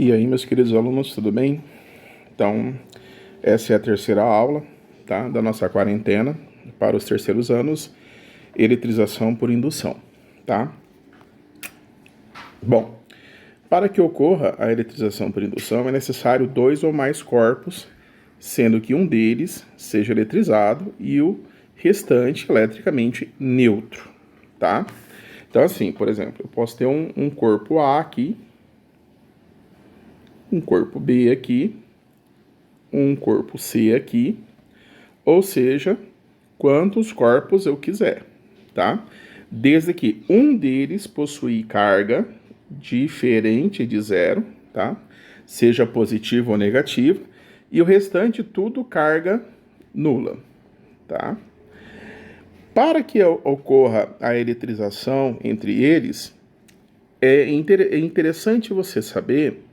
E aí, meus queridos alunos, tudo bem? Então, essa é a terceira aula, tá, da nossa quarentena para os terceiros anos, eletrização por indução, tá? Bom, para que ocorra a eletrização por indução é necessário dois ou mais corpos, sendo que um deles seja eletrizado e o restante eletricamente neutro, tá? Então, assim, por exemplo, eu posso ter um corpo A aqui, um corpo B aqui, um corpo C aqui, ou seja, quantos corpos eu quiser, tá? Desde que um deles possui carga diferente de zero, tá? Seja positiva ou negativa, e o restante tudo carga nula, tá? Para que ocorra a eletrização entre eles, é interessante você saber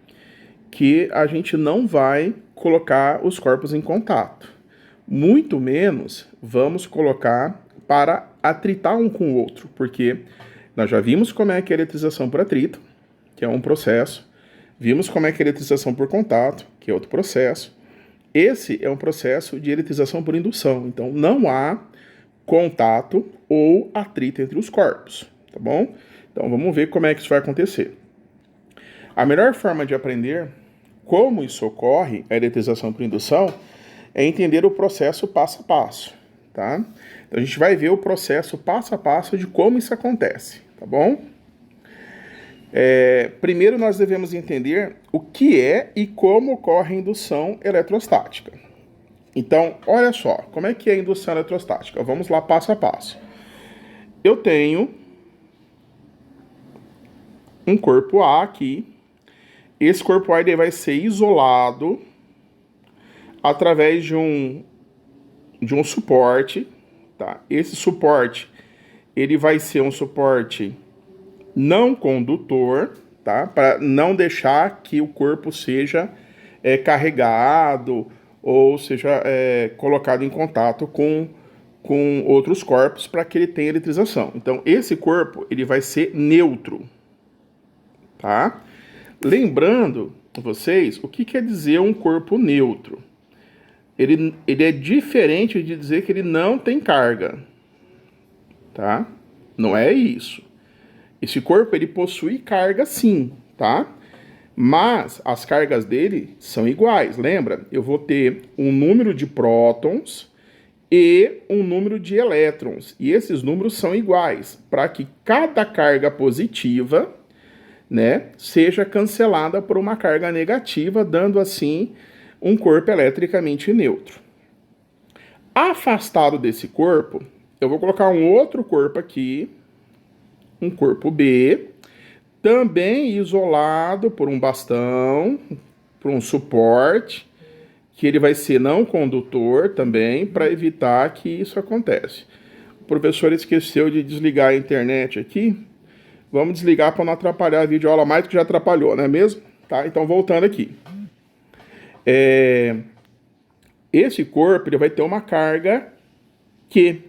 que a gente não vai colocar os corpos em contato. Muito menos vamos colocar para atritar um com o outro, porque nós já vimos como é que é a eletrização por atrito, que é um processo. Vimos como é que é a eletrização por contato, que é outro processo. Esse é um processo de eletrização por indução. Então, não há contato ou atrito entre os corpos, tá bom? Então, vamos ver como é que isso vai acontecer. A melhor forma de aprender como isso ocorre, a eletrização por indução, é entender o processo passo a passo, tá? Então, a gente vai ver o processo passo a passo de como isso acontece, tá bom? Primeiro, nós devemos entender o que é e como ocorre a indução eletrostática. Então, olha só, como é que é a indução eletrostática? Vamos lá passo a passo. Eu tenho um corpo A aqui. Esse corpo A ele vai ser isolado através de um suporte, tá? Esse suporte ele vai ser um suporte não condutor, tá? Para não deixar que o corpo seja carregado ou seja colocado em contato com outros corpos para que ele tenha eletrização. Então, esse corpo ele vai ser neutro, tá? Lembrando vocês o que quer dizer um corpo neutro. Ele é diferente de dizer que ele não tem carga, tá? Não é isso. Esse corpo ele possui carga sim, tá? Mas as cargas dele são iguais. Lembra? Eu vou ter um número de prótons e um número de elétrons. E esses números são iguais para que cada carga positiva, né, seja cancelada por uma carga negativa, dando assim um corpo eletricamente neutro. Afastado desse corpo, eu vou colocar um outro corpo aqui, um corpo B, também isolado por um bastão, por um suporte, que ele vai ser não condutor também, para evitar que isso aconteça. O professor esqueceu de desligar a internet aqui. Vamos desligar para não atrapalhar a videoaula mais do que já atrapalhou, não é mesmo? Tá? Então, voltando aqui. Esse corpo ele vai ter uma carga Q,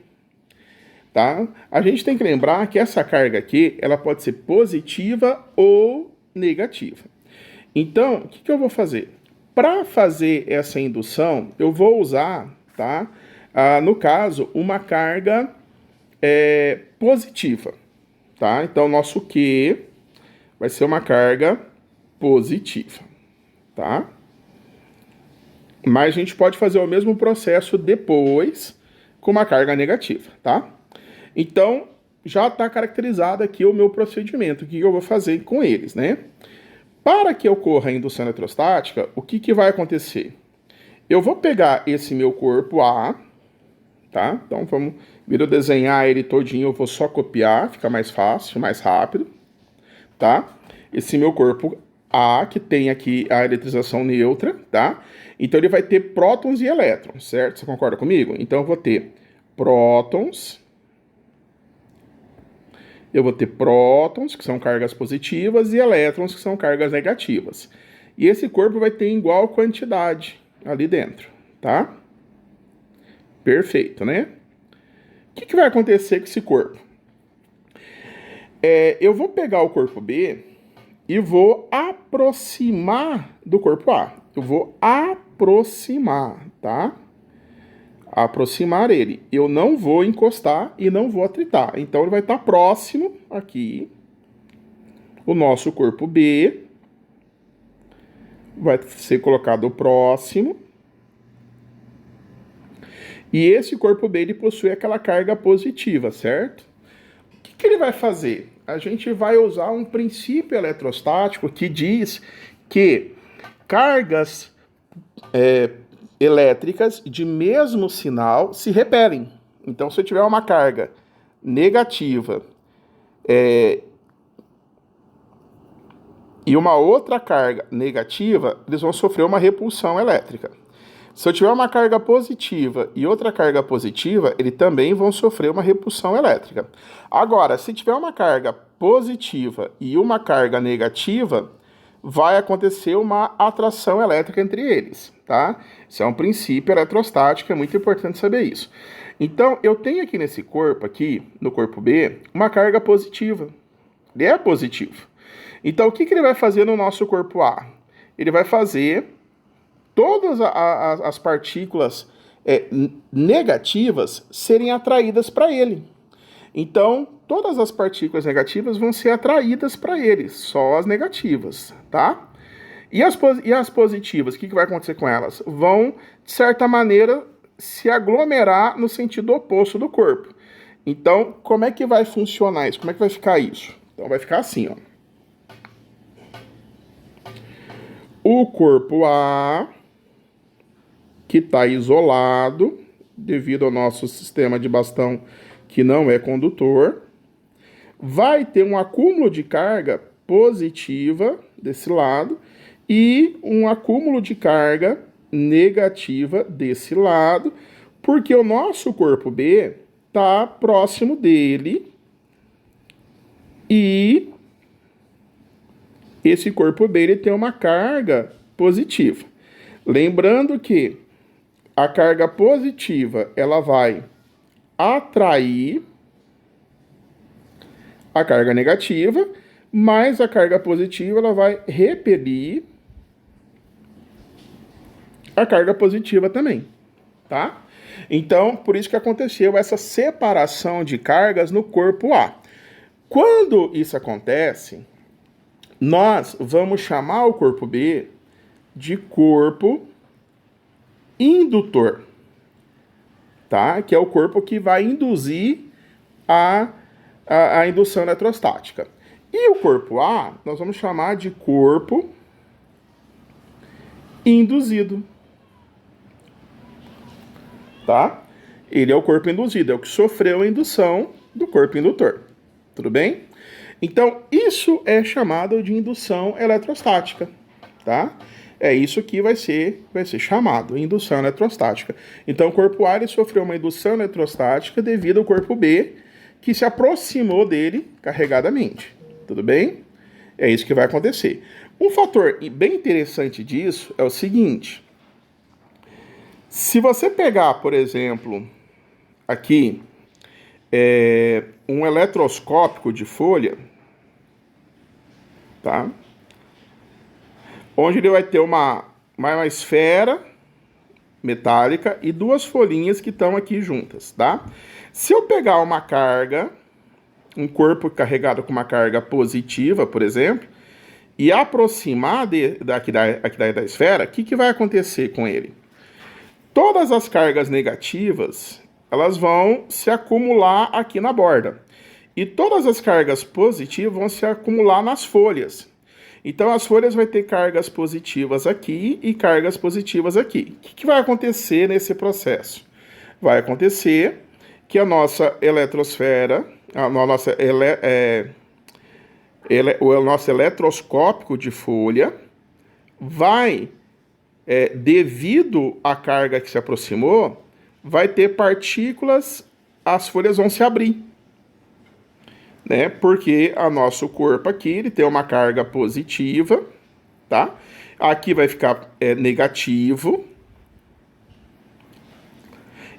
tá? A gente tem que lembrar que essa carga Q ela pode ser positiva ou negativa. Então, o que eu vou fazer? Para fazer essa indução, eu vou usar, tá? No caso, uma carga positiva, tá? Então, nosso Q vai ser uma carga positiva, tá? Mas a gente pode fazer o mesmo processo depois com uma carga negativa, tá? Então, já está caracterizado aqui o meu procedimento, o que eu vou fazer com eles, né? Para que ocorra a indução eletrostática, o que vai acontecer? Eu vou pegar esse meu corpo A, tá? Então, vamos, vir eu desenhar ele todinho, eu vou só copiar, fica mais fácil, mais rápido, tá? Esse meu corpo A, que tem aqui a eletrização neutra, tá? Então, ele vai ter prótons e elétrons, certo? Você concorda comigo? Então, eu vou ter prótons, que são cargas positivas, e elétrons, que são cargas negativas. E esse corpo vai ter igual quantidade ali dentro, tá? Perfeito, né? O que vai acontecer com esse corpo? Eu vou pegar o corpo B e vou aproximar do corpo A. Eu vou aproximar, tá? Aproximar ele. Eu não vou encostar e não vou atritar. Então, ele vai estar próximo aqui. O nosso corpo B vai ser colocado próximo. E esse corpo B, ele possui aquela carga positiva, certo? O que ele vai fazer? A gente vai usar um princípio eletrostático que diz que cargas elétricas de mesmo sinal se repelem. Então, se eu tiver uma carga negativa e uma outra carga negativa, eles vão sofrer uma repulsão elétrica. Se eu tiver uma carga positiva e outra carga positiva, eles também vão sofrer uma repulsão elétrica. Agora, se tiver uma carga positiva e uma carga negativa, vai acontecer uma atração elétrica entre eles, tá? Isso é um princípio eletrostático, é muito importante saber isso. Então, eu tenho aqui nesse corpo, aqui, no corpo B, uma carga positiva. Ele é positivo. Então, o que ele vai fazer no nosso corpo A? Ele vai fazer todas as partículas negativas serem atraídas para ele. Então, todas as partículas negativas vão ser atraídas para ele, só as negativas, tá? E as positivas, o que vai acontecer com elas? Vão, de certa maneira, se aglomerar no sentido oposto do corpo. Então, como é que vai funcionar isso? Como é que vai ficar isso? Então, vai ficar assim, ó. O corpo A, que está isolado, devido ao nosso sistema de bastão que não é condutor, vai ter um acúmulo de carga positiva desse lado e um acúmulo de carga negativa desse lado, porque o nosso corpo B está próximo dele e esse corpo B ele tem uma carga positiva. Lembrando que a carga positiva ela vai atrair a carga negativa, mas a carga positiva ela vai repelir a carga positiva também, tá? Então, por isso que aconteceu essa separação de cargas no corpo A. Quando isso acontece, nós vamos chamar o corpo B de corpo indutor, tá? Que é o corpo que vai induzir a indução eletrostática. E o corpo A, nós vamos chamar de corpo induzido, tá? Ele é o corpo induzido, é o que sofreu a indução do corpo indutor, tudo bem? Então, isso é chamado de indução eletrostática, tá? É isso que vai ser chamado, indução eletrostática. Então, o corpo A ele sofreu uma indução eletrostática devido ao corpo B, que se aproximou dele carregadamente. Tudo bem? É isso que vai acontecer. Um fator bem interessante disso é o seguinte. Se você pegar, por exemplo, aqui, um eletroscópico de folha, tá? Onde ele vai ter uma esfera metálica e duas folhinhas que estão aqui juntas, tá? Se eu pegar uma carga, um corpo carregado com uma carga positiva, por exemplo, e aproximar aqui da esfera, o que vai acontecer com ele? Todas as cargas negativas, elas vão se acumular aqui na borda. E todas as cargas positivas vão se acumular nas folhas. Então, as folhas vão ter cargas positivas aqui e cargas positivas aqui. O que vai acontecer nesse processo? Vai acontecer que a nossa eletrosfera, o nosso eletroscópico de folha vai, devido à carga que se aproximou, vai ter partículas, as folhas vão se abrir. Né? Porque o nosso corpo aqui ele tem uma carga positiva, tá? Aqui vai ficar negativo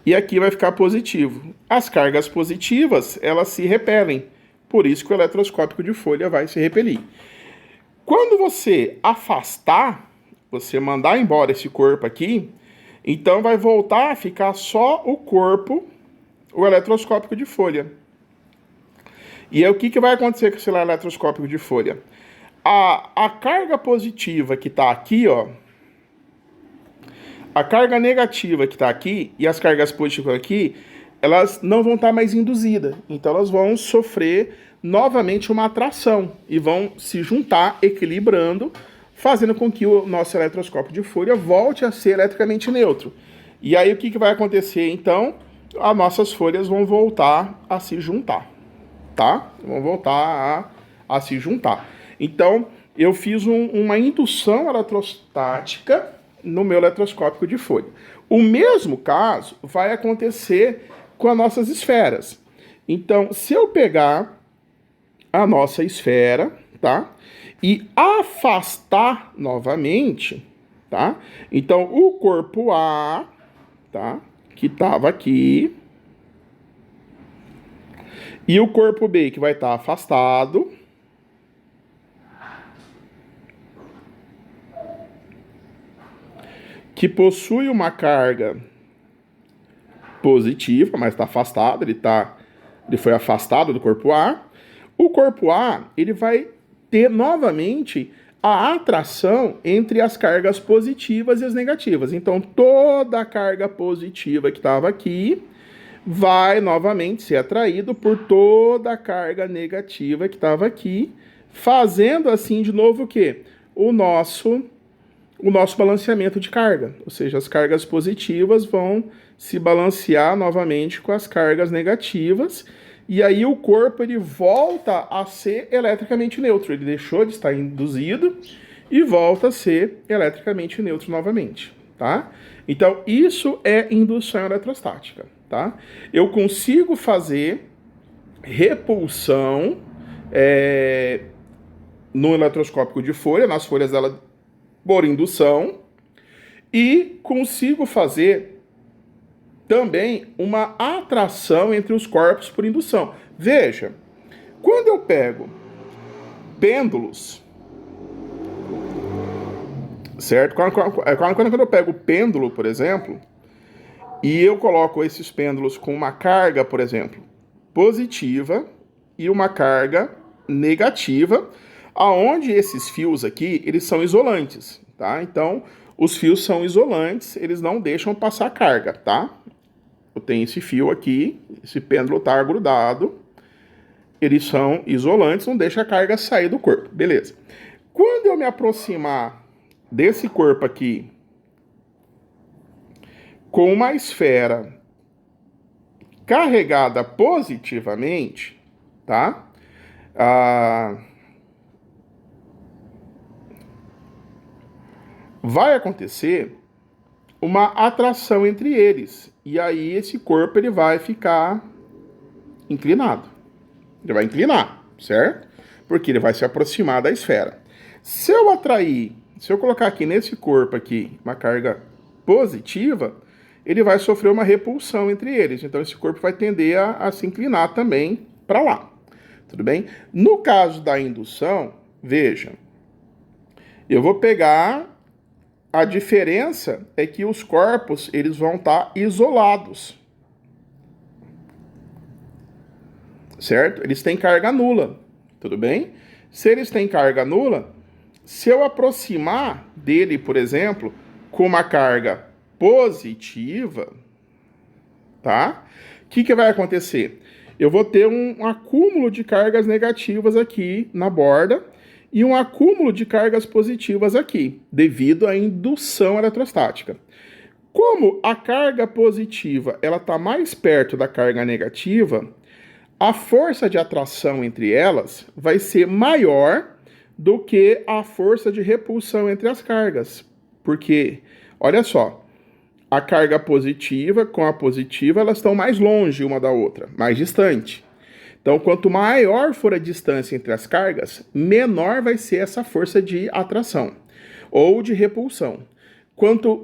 e aqui vai ficar positivo. As cargas positivas elas se repelem, por isso que o eletroscópico de folha vai se repelir. Quando você afastar, você mandar embora esse corpo aqui, então vai voltar a ficar só o corpo, o eletroscópico de folha. E aí o que vai acontecer com esse eletroscópico de folha? A carga positiva que está aqui, ó, a carga negativa que está aqui e as cargas positivas aqui, elas não vão estar mais induzidas. Então elas vão sofrer novamente uma atração e vão se juntar, equilibrando, fazendo com que o nosso eletroscópio de folha volte a ser eletricamente neutro. E aí o que vai acontecer então? As nossas folhas vão voltar a se juntar, tá? Vão voltar a se juntar. Então, eu fiz uma indução eletrostática no meu eletroscópico de folha. O mesmo caso vai acontecer com as nossas esferas. Então, se eu pegar a nossa esfera, tá? E afastar novamente, tá? Então, o corpo A, tá? Que estava aqui. E o corpo B, que vai estar afastado. Que possui uma carga positiva, mas está afastado, ele foi afastado do corpo A. O corpo A, ele vai ter novamente a atração entre as cargas positivas e as negativas. Então, toda a carga positiva que estava aqui vai novamente ser atraído por toda a carga negativa que estava aqui, fazendo assim de novo o quê? O nosso balanceamento de carga, ou seja, as cargas positivas vão se balancear novamente com as cargas negativas, e aí o corpo ele volta a ser eletricamente neutro, ele deixou de estar induzido e volta a ser eletricamente neutro novamente, tá? Então, isso é indução eletrostática, tá? Eu consigo fazer repulsão no eletroscópico de folha, nas folhas dela por indução, e consigo fazer também uma atração entre os corpos por indução. Veja, quando eu pego pêndulos, certo? Quando eu pego pêndulo, por exemplo, e eu coloco esses pêndulos com uma carga, por exemplo, positiva e uma carga negativa, aonde esses fios aqui, eles são isolantes, tá? Então, os fios são isolantes, eles não deixam passar carga, tá? Eu tenho esse fio aqui, esse pêndulo tá grudado, eles são isolantes, não deixa a carga sair do corpo, beleza. Quando eu me aproximar desse corpo aqui com uma esfera carregada positivamente, tá? Vai acontecer uma atração entre eles. E aí esse corpo ele vai ficar inclinado. Ele vai inclinar, certo? Porque ele vai se aproximar da esfera. Se eu colocar aqui nesse corpo aqui uma carga positiva, ele vai sofrer uma repulsão entre eles. Então esse corpo vai tender a se inclinar também para lá. Tudo bem? No caso da indução, veja, eu vou pegar. A diferença é que os corpos eles vão estar isolados, certo? Eles têm carga nula, tudo bem? Se eles têm carga nula, se eu aproximar dele, por exemplo, com uma carga positiva, tá? O que vai acontecer? Eu vou ter um acúmulo de cargas negativas aqui na borda, e um acúmulo de cargas positivas aqui, devido à indução eletrostática. Como a carga positiva ela está mais perto da carga negativa, a força de atração entre elas vai ser maior do que a força de repulsão entre as cargas. Porque, olha só, a carga positiva com a positiva, elas estão mais longe uma da outra, mais distante. Então, quanto maior for a distância entre as cargas, menor vai ser essa força de atração ou de repulsão. Quanto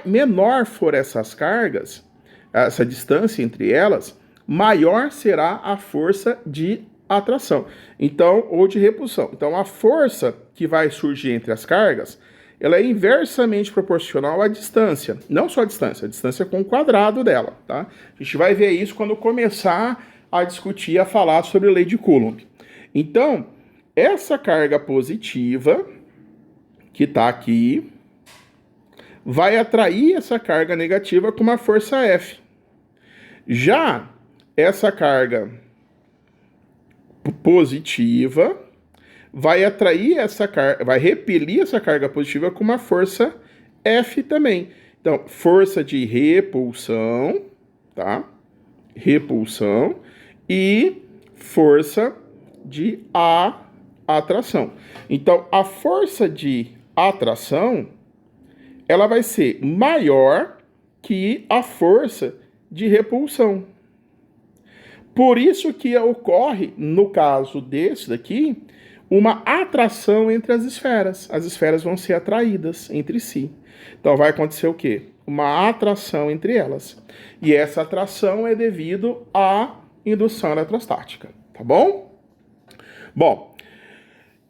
menor for essas cargas, essa distância entre elas, maior será a força de atração. Então, ou de repulsão. Então, a força que vai surgir entre as cargas, ela é inversamente proporcional à distância. Não só a distância com o quadrado dela, tá? A gente vai ver isso quando começar a discutir, a falar sobre a lei de Coulomb. Então, essa carga positiva, que está aqui, vai atrair essa carga negativa com uma força F. Já essa carga positiva vai atrair essa carga, vai repelir essa carga positiva com uma força F também. Então, força de repulsão, tá? Repulsão e força de atração. Então, a força de atração, ela vai ser maior que a força de repulsão. Por isso que ocorre, no caso desse daqui, uma atração entre as esferas. As esferas vão ser atraídas entre si. Então vai acontecer o quê? Uma atração entre elas. E essa atração é devido à indução eletrostática, tá bom? Bom,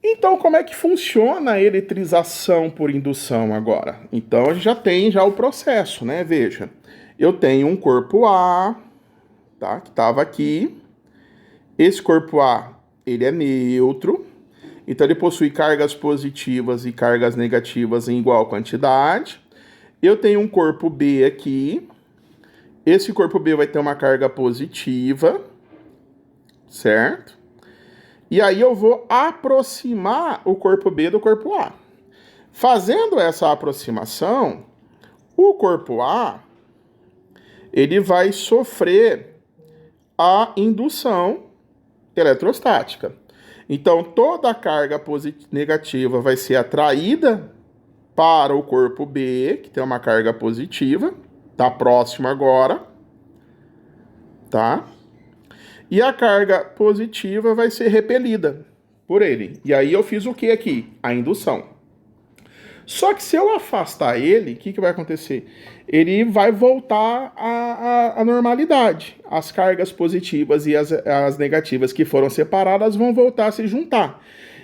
então como é que funciona a eletrização por indução agora? Então a gente já tem o processo, né? Veja, eu tenho um corpo A, tá? Que estava aqui. Esse corpo A, ele é neutro. Então ele possui cargas positivas e cargas negativas em igual quantidade. Eu tenho um corpo B aqui. Esse corpo B vai ter uma carga positiva, certo? E aí eu vou aproximar o corpo B do corpo A. Fazendo essa aproximação, o corpo A, ele vai sofrer a indução eletrostática. Então, toda a carga negativa vai ser atraída para o corpo B, que tem uma carga positiva, tá próximo agora, tá? E a carga positiva vai ser repelida por ele. E aí eu fiz o que aqui? A indução. Só que se eu afastar ele, o que vai acontecer? Ele vai voltar à normalidade. As cargas positivas e as negativas que foram separadas vão voltar a se juntar.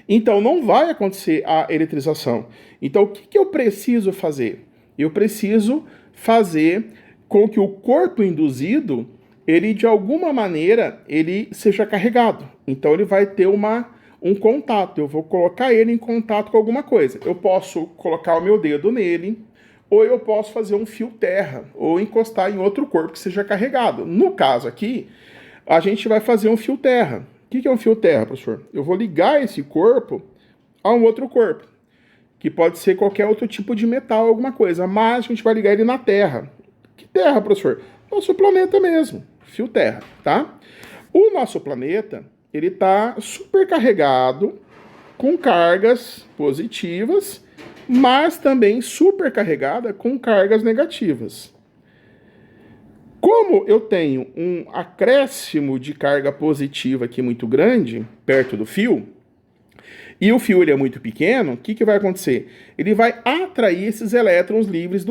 Então não vai acontecer a eletrização. Então o que eu preciso fazer? Eu preciso fazer com que o corpo induzido, ele de alguma maneira, ele seja carregado. Então ele vai ter um contato, eu vou colocar ele em contato com alguma coisa. Eu posso colocar o meu dedo nele, ou eu posso fazer um fio terra, ou encostar em outro corpo que seja carregado. No caso aqui, a gente vai fazer um fio terra. O que é um fio terra, professor? Eu vou ligar esse corpo a um outro corpo, que pode ser qualquer outro tipo de metal, alguma coisa, mas a gente vai ligar ele na Terra. Que Terra, professor? Nosso planeta mesmo, fio terra, tá? O nosso planeta, ele está supercarregado com cargas positivas, mas também supercarregada com cargas negativas. Como eu tenho um acréscimo de carga positiva aqui muito grande, perto do fio, e o fio ele é muito pequeno, o que vai acontecer? Ele vai atrair esses elétrons livres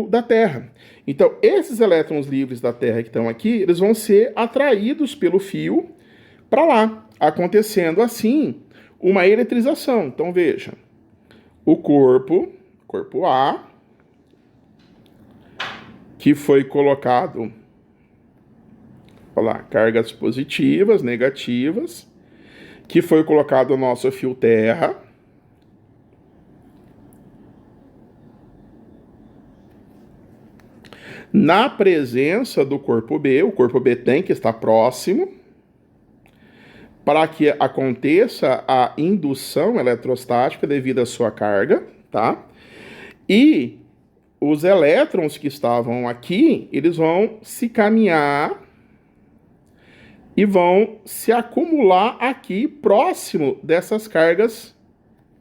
da Terra. Então, esses elétrons livres da Terra que estão aqui, eles vão ser atraídos pelo fio para lá, acontecendo assim uma eletrização. Então veja, o corpo A, que foi colocado, olha lá, cargas positivas, negativas, que foi colocado o nosso fio terra, na presença do corpo B, o corpo B tem que estar próximo, para que aconteça a indução eletrostática devido à sua carga, tá? E os elétrons que estavam aqui, eles vão se caminhar e vão se acumular aqui próximo dessas cargas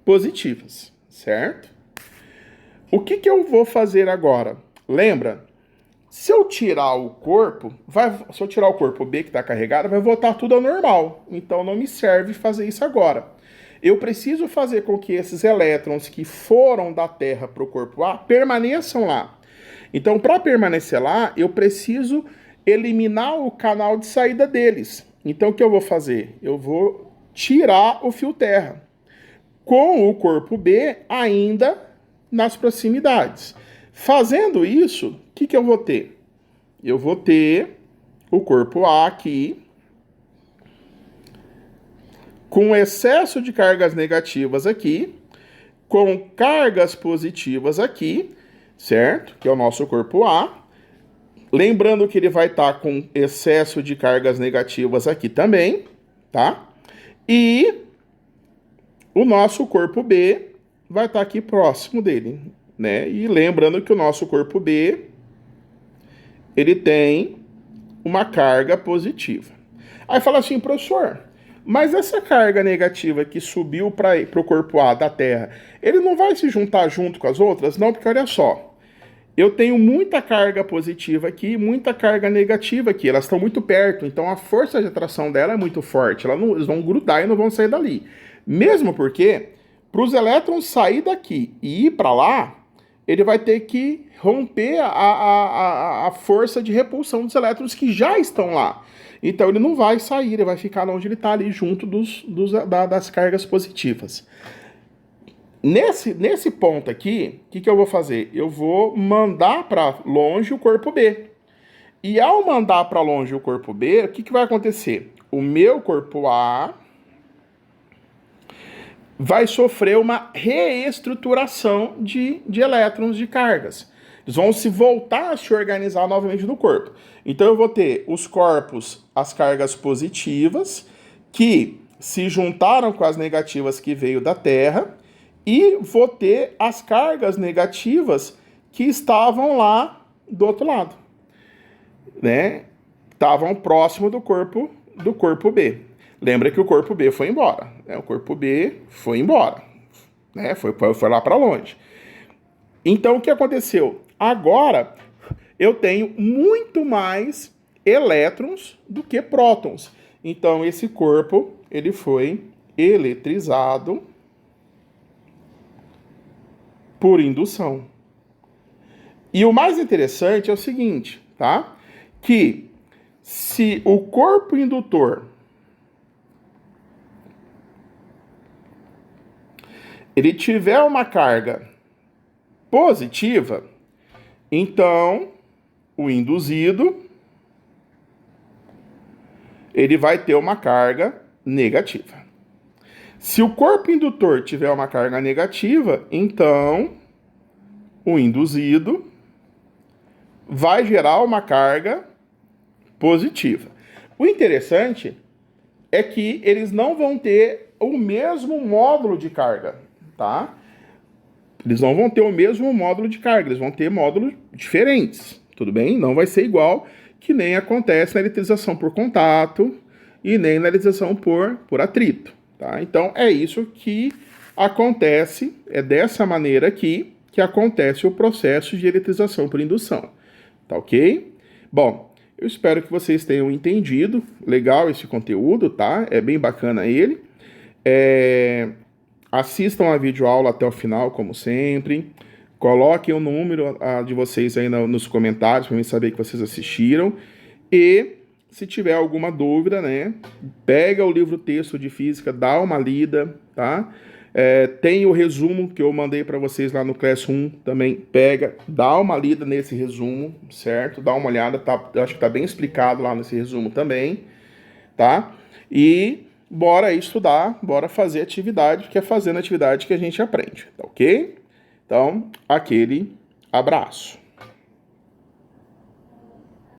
positivas, certo? O que eu vou fazer agora? Lembra? Se eu tirar o corpo, se eu tirar o corpo B que está carregado, vai voltar tudo ao normal. Então não me serve fazer isso agora. Eu preciso fazer com que esses elétrons que foram da Terra para o corpo A permaneçam lá. Então, para permanecer lá, eu preciso eliminar o canal de saída deles. Então, o que eu vou fazer? Eu vou tirar o fio terra, com o corpo B ainda nas proximidades. Fazendo isso, o que eu vou ter? Eu vou ter o corpo A aqui, com excesso de cargas negativas aqui, com cargas positivas aqui, certo? Que é o nosso corpo A. Lembrando que ele vai estar com excesso de cargas negativas aqui também, tá? E o nosso corpo B vai estar aqui próximo dele, né? E lembrando que o nosso corpo B, ele tem uma carga positiva. Aí fala assim, professor, mas essa carga negativa que subiu para o corpo A da Terra, ele não vai se juntar junto com as outras? Não, porque olha só, eu tenho muita carga positiva aqui e muita carga negativa aqui. Elas estão muito perto, então a força de atração dela é muito forte. Eles vão grudar e não vão sair dali. Mesmo porque, para os elétrons sair daqui e ir para lá, ele vai ter que romper a força de repulsão dos elétrons que já estão lá. Então ele não vai sair, ele vai ficar onde ele está ali, junto das cargas positivas. Nesse ponto aqui, o que eu vou fazer? Eu vou mandar para longe o corpo B. E ao mandar para longe o corpo B, o que vai acontecer? O meu corpo A vai sofrer uma reestruturação de elétrons de cargas. Eles vão se voltar a se organizar novamente no corpo. Então eu vou ter os corpos, as cargas positivas, que se juntaram com as negativas que veio da Terra, e vou ter as cargas negativas que estavam lá do outro lado, né? Estavam próximo do corpo B. Lembra que o corpo B foi embora, né? O corpo B foi embora, né? Foi lá para longe. Então, o que aconteceu? Agora, eu tenho muito mais elétrons do que prótons. Então, esse corpo, ele foi eletrizado por indução. E o mais interessante é o seguinte, tá? Que se o corpo indutor ele tiver uma carga positiva, então o induzido ele vai ter uma carga negativa. Se o corpo indutor tiver uma carga negativa, então o induzido vai gerar uma carga positiva. O interessante é que eles não vão ter o mesmo módulo de carga, tá? Eles não vão ter o mesmo módulo de carga, eles vão ter módulos diferentes, tudo bem? Não vai ser igual que nem acontece na eletrização por contato e nem na eletrização por atrito, tá? Então é isso que acontece, é dessa maneira aqui que acontece o processo de eletrização por indução, tá ok? Bom, eu espero que vocês tenham entendido, legal esse conteúdo, tá? É bem bacana ele. Assistam a videoaula até o final, como sempre. Coloquem o número de vocês aí nos comentários para eu saber que vocês assistiram. E se tiver alguma dúvida, né, pega o livro texto de física, dá uma lida, tá? Tem o resumo que eu mandei para vocês lá no Classroom também. Pega, dá uma lida nesse resumo, certo? Dá uma olhada, tá? Eu acho que tá bem explicado lá nesse resumo também, tá? E bora estudar, bora fazer atividade, porque é fazendo atividade que a gente aprende, tá ok? Então, aquele abraço.